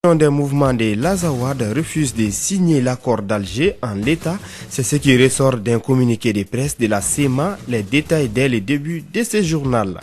Des mouvements de l'Azawad refusent de signer l'accord d'Alger en l'état. C'est ce qui ressort d'un communiqué de presse de la CEMA, les détails dès le début de ce journal.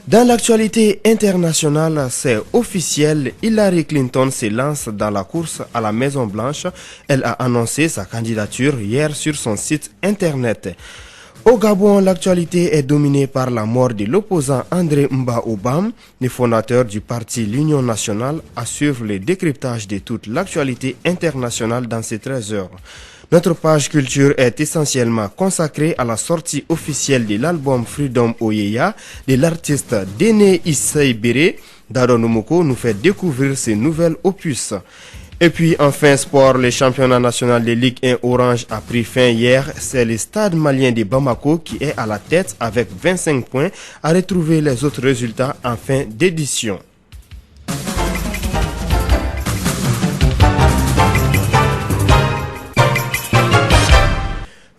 Dans l'actualité internationale, c'est officiel, Hillary Clinton se lance dans la course à la Maison-Blanche. Elle a annoncé sa candidature hier sur son site internet. Au Gabon, l'actualité est dominée par la mort de l'opposant André Mba Obam. Le fondateur du parti L'Union nationale assure le décryptage de toute l'actualité internationale dans ces 13 heures. Notre page culture est essentiellement consacrée à la sortie officielle de l'album Freedom Oyeya de l'artiste Déné Issei Béré. Dado Numoko nous fait découvrir ses nouvelles opus. Et puis enfin sport, le championnat national de Ligue 1 Orange a pris fin hier. C'est le stade malien de Bamako qui est à la tête avec 25 points, à retrouver les autres résultats en fin d'édition.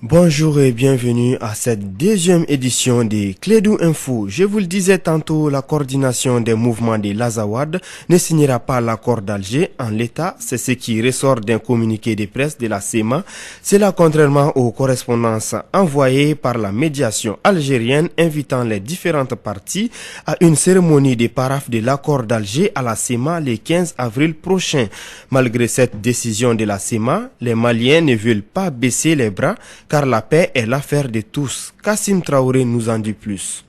Bonjour et bienvenue à cette deuxième édition de Clédou Info. Je vous le disais tantôt, la coordination des mouvements de l'Azawad ne signera pas l'accord d'Alger en l'état. C'est ce qui ressort d'un communiqué de presse de la CEMA. Cela contrairement aux correspondances envoyées par la médiation algérienne invitant les différentes parties à une cérémonie de paraphe de l'accord d'Alger à la CEMA le 15 avril prochain. Malgré cette décision de la CEMA, les Maliens ne veulent pas baisser les bras car la paix est l'affaire de tous. Kassim Traoré nous en dit plus.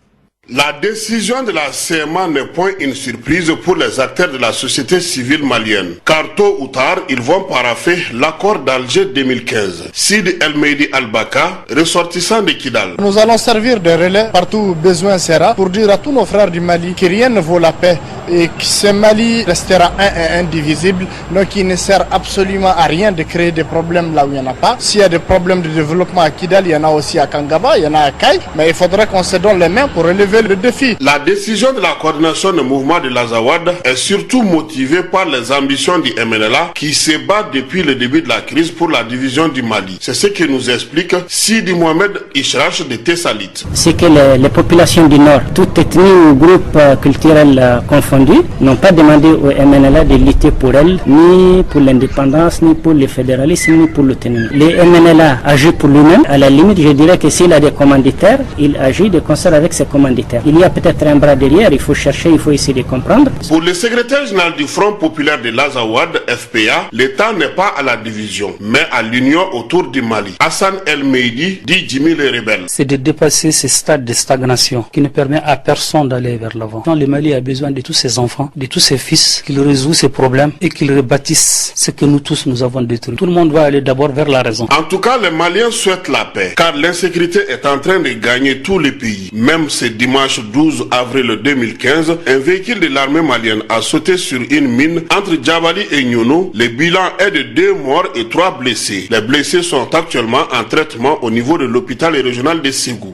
La décision de la CEMA n'est point une surprise pour les acteurs de la société civile malienne, car tôt ou tard, ils vont parapher l'accord d'Alger 2015. Sidi El Mehdi Al-Baka, ressortissant de Kidal. Nous allons servir de relais partout où besoin sera pour dire à tous nos frères du Mali que rien ne vaut la paix et que ce Mali restera un et indivisible, donc il ne sert absolument à rien de créer des problèmes là où il n'y en a pas. S'il y a des problèmes de développement à Kidal, il y en a aussi à Kangaba, il y en a à Kaï, mais il faudrait qu'on se donne les mains pour relever le défi. La décision de la coordination du mouvement de l'Azawad est surtout motivée par les ambitions du MNLA qui se bat depuis le début de la crise pour la division du Mali. C'est ce que nous explique Sidi Mohamed Ishrach de Tessalit. C'est que les populations du Nord, toutes ethnies ou groupes culturels confondus, n'ont pas demandé au MNLA de lutter pour elles, ni pour l'indépendance, ni pour le fédéralisme, ni pour l'autonomie. Le MNLA agit pour lui-même. À la limite, je dirais que s'il a des commanditaires, il agit de concert avec ses commanditaires. Il y a peut-être un bras derrière, il faut chercher, il faut essayer de comprendre. Pour le secrétaire général du Front populaire de l'Azawad, FPA, l'État n'est pas à la division, mais à l'union autour du Mali. Hassan El Mehdi dit Jimmy les rebelles. C'est de dépasser ce stade de stagnation qui ne permet à personne d'aller vers l'avant. Le Mali a besoin de tous ses enfants, de tous ses fils, qu'il résout ses problèmes et qu'il rebâtisse ce que nous tous nous avons détruit. Tout le monde va aller d'abord vers la raison. En tout cas, les Maliens souhaitent la paix, car l'insécurité est en train de gagner tous les pays. Même ce dimanche 12 avril 2015, un véhicule de l'armée malienne a sauté sur une mine entre Djabali et Nyono. Le bilan est de 2 morts et 3 blessés. Les blessés sont actuellement en traitement au niveau de l'hôpital régional de Ségou.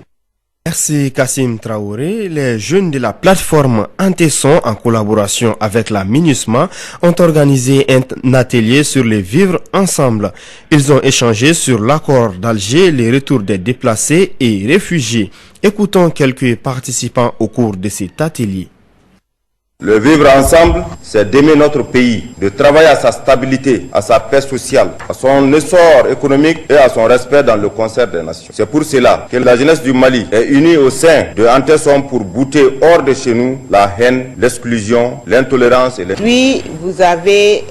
Merci Kassim Traoré. Les jeunes de la plateforme Antesson, en collaboration avec la MINUSMA, ont organisé un atelier sur les vivre ensemble. Ils ont échangé sur l'accord d'Alger, les retours des déplacés et réfugiés. Écoutons quelques participants au cours de cet atelier. Le vivre ensemble, c'est d'aimer notre pays, de travailler à sa stabilité, à sa paix sociale, à son essor économique et à son respect dans le concert des nations. C'est pour cela que la jeunesse du Mali est unie au sein de Antesson pour bouter hors de chez nous la haine, l'exclusion, l'intolérance et Puis vous avez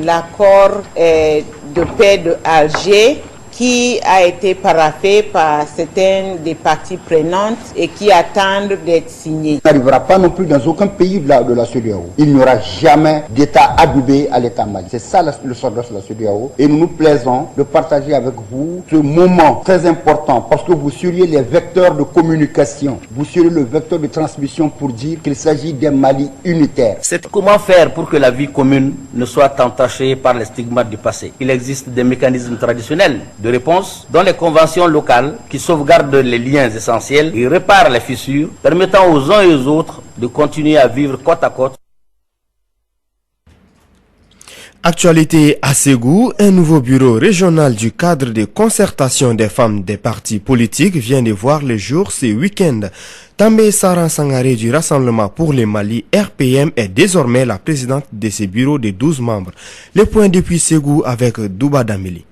l'accord de paix de Alger qui a été paraphé par certaines des parties prenantes et qui attendent d'être signé. Il n'arrivera pas non plus dans aucun pays de la CEDEAO. Il n'y aura jamais d'État adoubé à l'État mali. C'est ça le sort de la CEDEAO. Et nous nous plaisons de partager avec vous ce moment très important parce que vous seriez les vecteurs de communication. Vous seriez le vecteur de transmission pour dire qu'il s'agit d'un Mali unitaire. C'est comment faire pour que la vie commune ne soit entachée par les stigmates du passé. Il existe des mécanismes traditionnels de réponse dans les conventions locales qui sauvegardent les liens essentiels et réparent les fissures, permettant aux uns et aux autres de continuer à vivre côte à côte. Actualité à Ségou, un nouveau bureau régional du cadre de concertation des femmes des partis politiques vient de voir le jour ce week-end. També Saran Sangaré du Rassemblement pour le Mali, RPM, est désormais la présidente de ce bureau de 12 membres. Les points depuis Ségou avec Douba Dameli.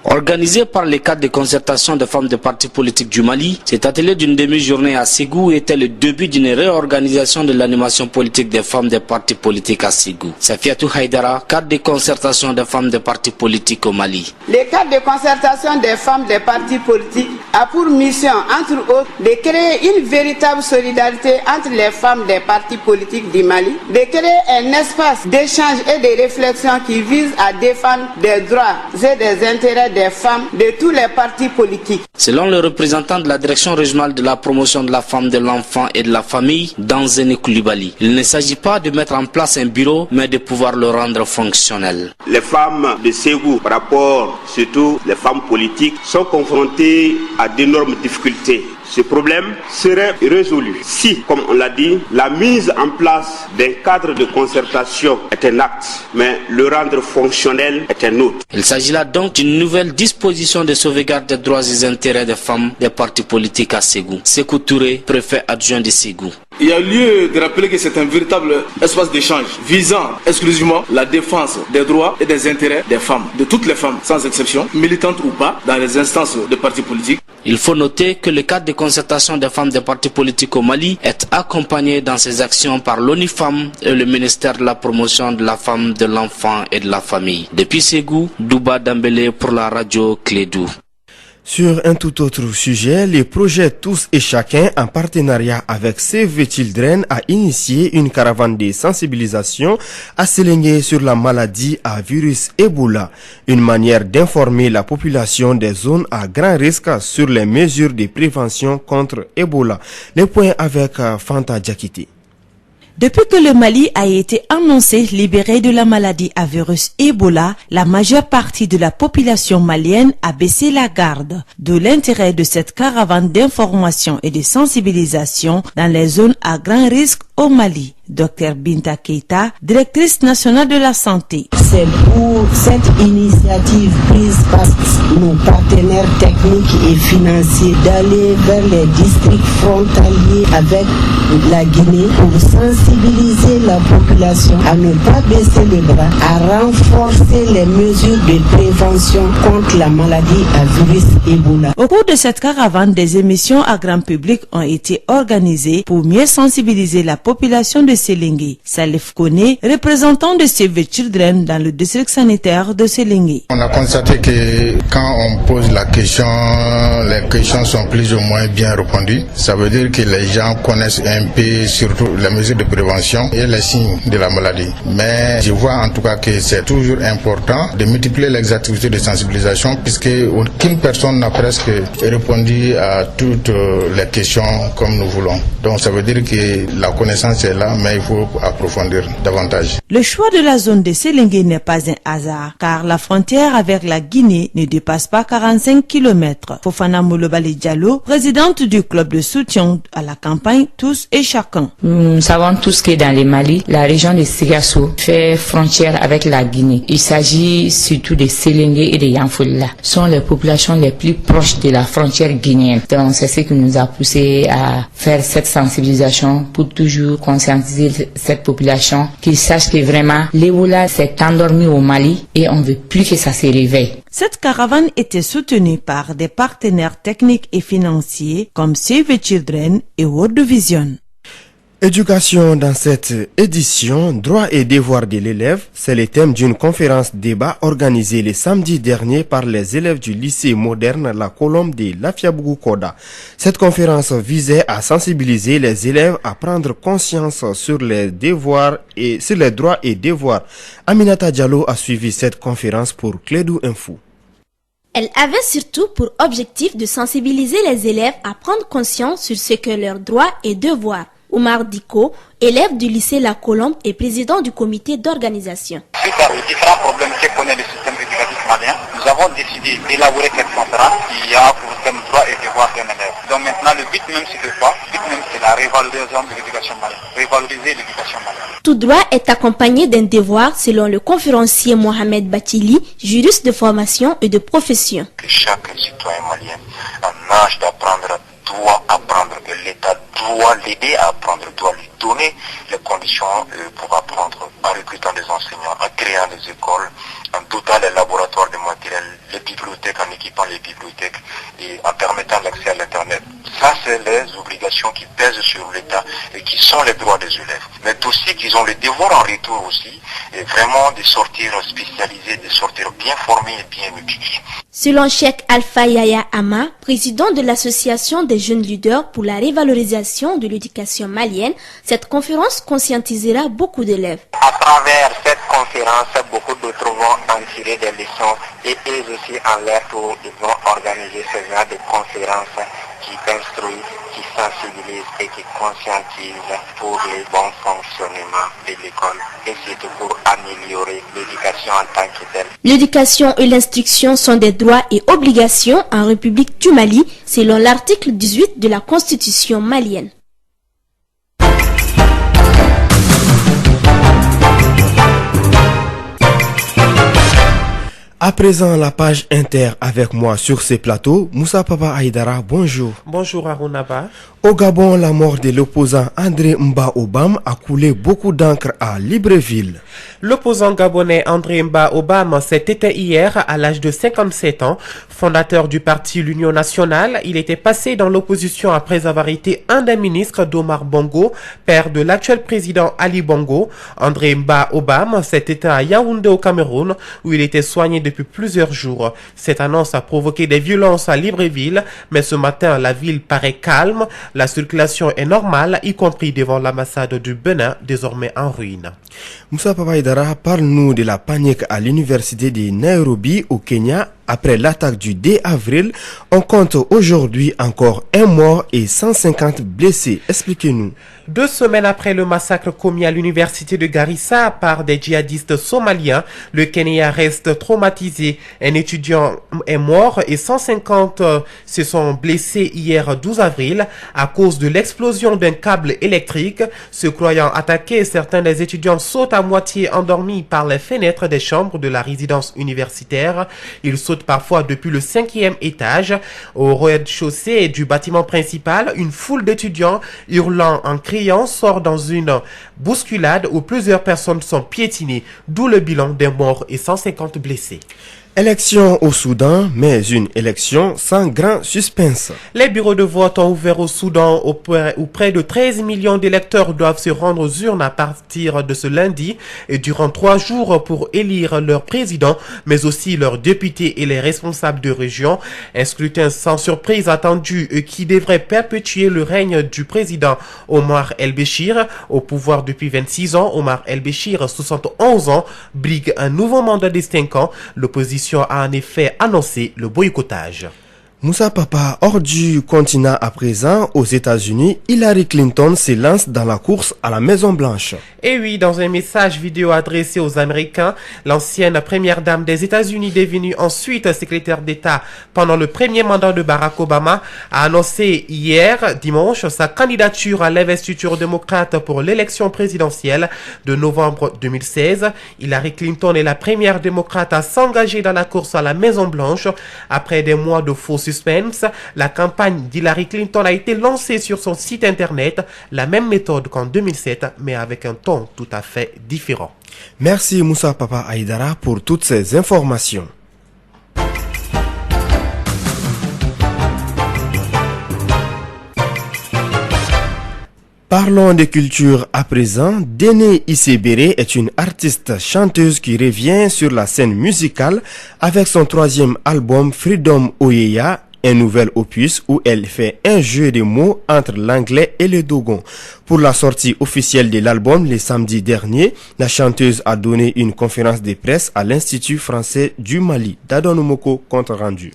Organisé par le cadre de concertation des femmes des partis politiques du Mali, cet atelier d'une demi-journée à Ségou était le début d'une réorganisation de l'animation politique des femmes des partis politiques à Ségou. Safiatou Haïdara, cadre de concertation des femmes des partis politiques au Mali. Le cadre de concertation des femmes des partis politiques a pour mission, entre autres, de créer une véritable solidarité entre les femmes des partis politiques du Mali, de créer un espace d'échange et de réflexion qui vise à défendre des droits et des intérêts des femmes de tous les partis politiques. Selon le représentant de la direction régionale de la promotion de la femme, de l'enfant et de la famille, Danzene Koulibaly, il ne s'agit pas de mettre en place un bureau, mais de pouvoir le rendre fonctionnel. Les femmes de Ségou, par rapport surtout les femmes politiques, sont confrontées à d'énormes difficultés. Ce problème serait résolu si, comme on l'a dit, la mise en place d'un cadre de concertation est un acte, mais le rendre fonctionnel est un autre. Il s'agit là donc d'une nouvelle disposition de sauvegarde des droits et intérêts des femmes des partis politiques à Ségou. Sékou Touré, préfet adjoint de Ségou. Il y a lieu de rappeler que c'est un véritable espace d'échange visant exclusivement la défense des droits et des intérêts des femmes, de toutes les femmes, sans exception, militantes ou pas, dans les instances de partis politiques. Il faut noter que le cadre de concertation des femmes des partis politiques au Mali est accompagné dans ses actions par l'ONU Femmes et le ministère de la promotion de la femme, de l'enfant et de la famille. Depuis Ségou, Douba Dambélé pour la radio Clédou. Sur un tout autre sujet, le projet Tous et Chacun, en partenariat avec Save the Children, a initié une caravane de sensibilisation à Séléngué sur la maladie à virus Ebola, une manière d'informer la population des zones à grand risque sur les mesures de prévention contre Ebola. Les points avec Fanta Diakité. Depuis que le Mali a été annoncé libéré de la maladie à virus Ebola, la majeure partie de la population malienne a baissé la garde. De l'intérêt de cette caravane d'information et de sensibilisation dans les zones à grand risque au Mali. Dr Binta Keita, directrice nationale de la santé. C'est pour cette initiative prise par nos partenaires techniques et financiers d'aller vers les districts frontaliers avec la Guinée pour sensibiliser la population à ne pas baisser les bras, à renforcer les mesures de prévention contre la maladie à virus Ebola. Au cours de cette caravane, des émissions à grand public ont été organisées pour mieux sensibiliser la population de Séléngué. Salif Kone, représentant de Save the Children dans le district sanitaire de Séléngué. On a constaté que quand on pose la question, les questions sont plus ou moins bien répondues. Ça veut dire que les gens connaissent un peu surtout les mesures de prévention et les signes de la maladie. Mais je vois en tout cas que c'est toujours important de multiplier les activités de sensibilisation puisque aucune personne n'a presque répondu à toutes les questions comme nous voulons. Donc ça veut dire que la connaissance est là, mais il faut approfondir davantage. Le choix de la zone de Séléngué n'est pas un hasard, car la frontière avec la Guinée ne dépasse pas 45 km. Fofana Moulobali Diallo, présidente du club de soutien à la campagne Tous et Chacun. Nous savons tous que dans le Mali, la région de Sigassou fait frontière avec la Guinée. Il s'agit surtout de Séléngué et de Yanfoula. Ce sont les populations les plus proches de la frontière guinéenne. Donc c'est ce qui nous a poussé à faire cette sensibilisation pour toujours conscientiser cette population, qu'ils sachent que vraiment l'Ebola s'est endormi au Mali et on ne veut plus que ça se réveille. Cette caravane était soutenue par des partenaires techniques et financiers comme Save the Children et World Vision. Éducation dans cette édition, droits et devoirs de l'élève, c'est le thème d'une conférence débat organisée le samedi dernier par les élèves du lycée moderne La Colombe de Lafiabougou Koda. Cette conférence visait à sensibiliser les élèves à prendre conscience sur les devoirs et sur les droits et devoirs. Aminata Diallo a suivi cette conférence pour Clédou Info. Elle avait surtout pour objectif de sensibiliser les élèves à prendre conscience sur ce que leurs droits et devoirs. Oumar Diko, élève du lycée La Colombe et président du comité d'organisation. Suite aux différents problèmes que connaît le système éducatif malien, nous avons décidé d'élaborer cette conférence qui a pour thème droit et devoir d'un élève. Donc maintenant, le but même c'est de quoi? Le but même c'est la révalorisation de l'éducation malienne. Révaloriser l'éducation malienne. Tout droit est accompagné d'un devoir selon le conférencier Mohamed Batili, juriste de formation et de profession. Que chaque citoyen malien en âge d'apprendre doit apprendre, que l'État doit l'aider à apprendre, doit lui donner les conditions pour apprendre, en recrutant des enseignants, en créant des écoles, en dotant les laboratoires de matériel, les bibliothèques, en équipant les bibliothèques et en permettant l'accès à l'Internet. Ça, c'est les obligations qui pèsent sur l'État et qui sont les droits des élèves. Mais aussi qu'ils ont le devoir en retour aussi, et vraiment de sortir spécialisés, de sortir bien formés et bien éduqués. Selon Cheikh Alpha Yaya Ama, président de l'association des jeunes leaders pour la révalorisation de l'éducation malienne, cette conférence conscientisera beaucoup d'élèves. À travers cette conférence, beaucoup d'autres vont en tirer des leçons et eux aussi en leur tour, ils vont organiser ce genre de conférences qui instruisent, qui sensibilisent et qui conscientisent pour le bon fonctionnement de l'école et surtout pour améliorer l'éducation en tant que telle. L'éducation et l'instruction sont des droits et obligations en République du Mali, selon l'article 18 de la Constitution malienne. À présent, la page Inter avec moi sur ces plateaux. Moussa Papa Aïdara, bonjour. Bonjour Arunaba. Au Gabon, la mort de l'opposant André Mba Obam a coulé beaucoup d'encre à Libreville. L'opposant gabonais André Mba Obam s'est éteint hier à l'âge de 57 ans. Fondateur du parti L'Union Nationale, il était passé dans l'opposition après avoir été un des ministres d'Omar Bongo, père de l'actuel président Ali Bongo. André Mba Obam s'est éteint à Yaoundé au Cameroun, où il était soigné depuis plusieurs jours. Cette annonce a provoqué des violences à Libreville, mais ce matin, la ville paraît calme. La circulation est normale, y compris devant l'ambassade du Bénin, désormais en ruine. Moussa Papaïdara, parle-nous de la panique à l'université de Nairobi au Kenya. Après l'attaque du 2 avril, on compte aujourd'hui encore un mort et 150 blessés. Expliquez-nous. 2 semaines après le massacre commis à l'université de Garissa par des djihadistes somaliens, le Kenya reste traumatisé. Un étudiant est mort et 150 se sont blessés hier 12 avril à cause de l'explosion d'un câble électrique. Se croyant attaqués, certains des étudiants sautent à moitié endormis par les fenêtres des chambres de la résidence universitaire. Ils sautent parfois depuis le 5e étage. Au rez-de-chaussée du bâtiment principal, une foule d'étudiants hurlant en criant sort dans une bousculade où plusieurs personnes sont piétinées, d'où le bilan des morts et 150 blessés. Élection au Soudan, mais une élection sans grand suspense. Les bureaux de vote ont ouvert au Soudan où près de 13 millions d'électeurs doivent se rendre aux urnes à partir de ce lundi et durant 3 jours pour élire leur président, mais aussi leurs députés et les responsables de région. Un scrutin sans surprise attendu qui devrait perpétuer le règne du président Omar El-Béchir. Au pouvoir depuis 26 ans, Omar El-Béchir, 71 ans, brigue un nouveau mandat de 5 ans. L'opposition a en effet annoncé le boycottage. Moussa Papa, hors du continent à présent, aux États-Unis, Hillary Clinton se lance dans la course à la Maison-Blanche. Et oui, dans un message vidéo adressé aux Américains, l'ancienne première dame des États-Unis, devenue ensuite secrétaire d'État pendant le premier mandat de Barack Obama, a annoncé hier, dimanche, sa candidature à l'investiture démocrate pour l'élection présidentielle de novembre 2016. Hillary Clinton est la première démocrate à s'engager dans la course à la Maison-Blanche. Après des mois de faux suspense, la campagne d'Hillary Clinton a été lancée sur son site internet, la même méthode qu'en 2007, mais avec un ton tout à fait différent. Merci Moussa Papa Aïdara pour toutes ces informations. Parlons de culture à présent. Déné Issebéré est une artiste chanteuse qui revient sur la scène musicale avec son 3e album Freedom Oyeya, un nouvel opus où elle fait un jeu de mots entre l'anglais et le dogon. Pour la sortie officielle de l'album le samedi dernier, la chanteuse a donné une conférence de presse à l'Institut français du Mali. Dadon Moko, compte rendu.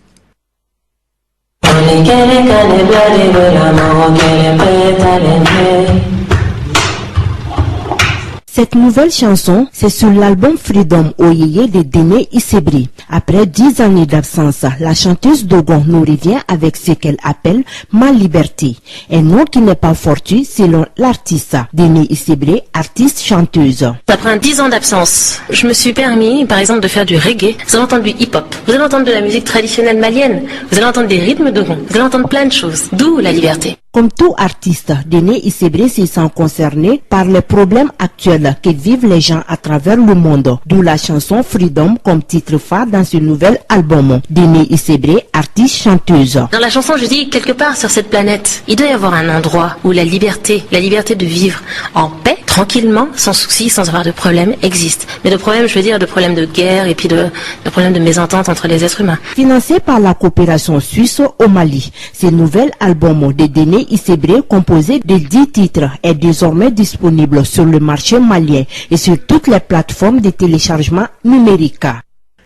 Cette nouvelle chanson, c'est sur l'album Freedom Oyeye de Déné Issebri. Après 10 années d'absence, la chanteuse Dogon nous revient avec ce qu'elle appelle Ma Liberté. Un nom qui n'est pas fortuit selon l'artiste. Déné Issebri, artiste-chanteuse. Après 10 ans d'absence, je me suis permis, par exemple, de faire du reggae. Vous allez entendre du hip-hop. Vous allez entendre de la musique traditionnelle malienne. Vous allez entendre des rythmes Dogon. Vous allez entendre plein de choses. D'où la liberté. Comme tout artiste, Déné Issebri se sent concerné par les problèmes actuels que vivent les gens à travers le monde. D'où la chanson Freedom comme titre phare dans ce nouvel album. Déné Issebri, artiste-chanteuse. Dans la chanson, je dis, quelque part sur cette planète, il doit y avoir un endroit où la liberté de vivre en paix, tranquillement, sans souci, sans avoir de problème, existe. Mais de problème, je veux dire, de problème de guerre et puis de problème de mésentente entre les êtres humains. Financé par la coopération suisse au Mali, ce nouvel album de Déné Issebri, composé de 10 titres, est désormais disponible sur le marché malien et sur toutes les plateformes de téléchargement numérique.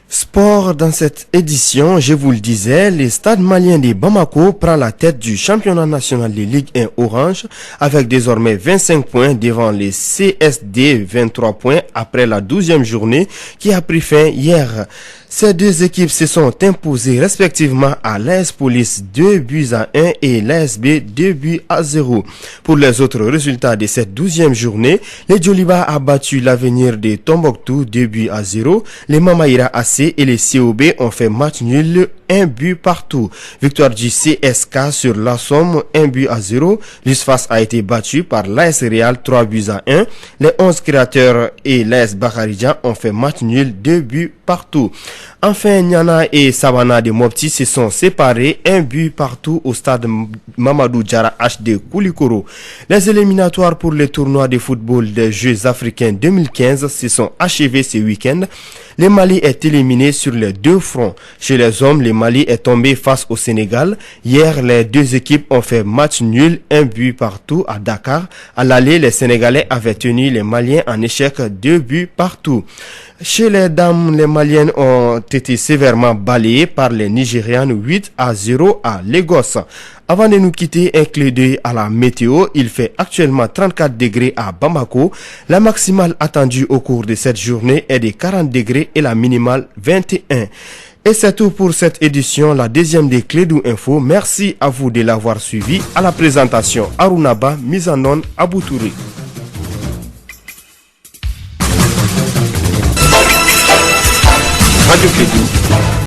Sport dans cette édition, je vous le disais, le stade malien de Bamako prend la tête du championnat national de Ligue 1 Orange avec désormais 25 points devant les CSD 23 points après la 12e journée qui a pris fin hier. Ces deux équipes se sont imposées respectivement à l'AS Police 2-1 et l'ASB 2-0. Pour les autres résultats de cette 12e journée, les Djoliba a battu l'Avenir de Tombouctou 2-0. Les Mamaïra AC et les COB ont fait match nul 1-partout. Victoire du CSK sur la Somme 1-0. L'USFAS a été battu par l'AS Real 3-1. Les 11 créateurs et l'AS Bakaridjan ont fait match nul 2-partout. Enfin, Niana et Savana de Mopti se sont séparés 1-partout au stade Mamadou Diarra HD Koulikoro. Les éliminatoires pour les tournois de football des Jeux africains 2015 se sont achevés ce week-end. Le Mali est éliminé sur les deux fronts. Chez les hommes, le Mali est tombé face au Sénégal. Hier, les deux équipes ont fait match nul, 1-partout à Dakar. À l'aller, les Sénégalais avaient tenu les Maliens en échec 2-partout. Chez les dames, les Maliennes ont été sévèrement balayées par les Nigérianes 8-0 à Lagos. Avant de nous quitter, un clin d'œil à la météo. Il fait actuellement 34 degrés à Bamako. La maximale attendue au cours de cette journée est de 40 degrés et la minimale 21. Et c'est tout pour cette édition, la deuxième des Clédou Info. Merci à vous de l'avoir suivi. À la présentation, Arunaba, mise en onde, Aboutouri. Radio Clédou,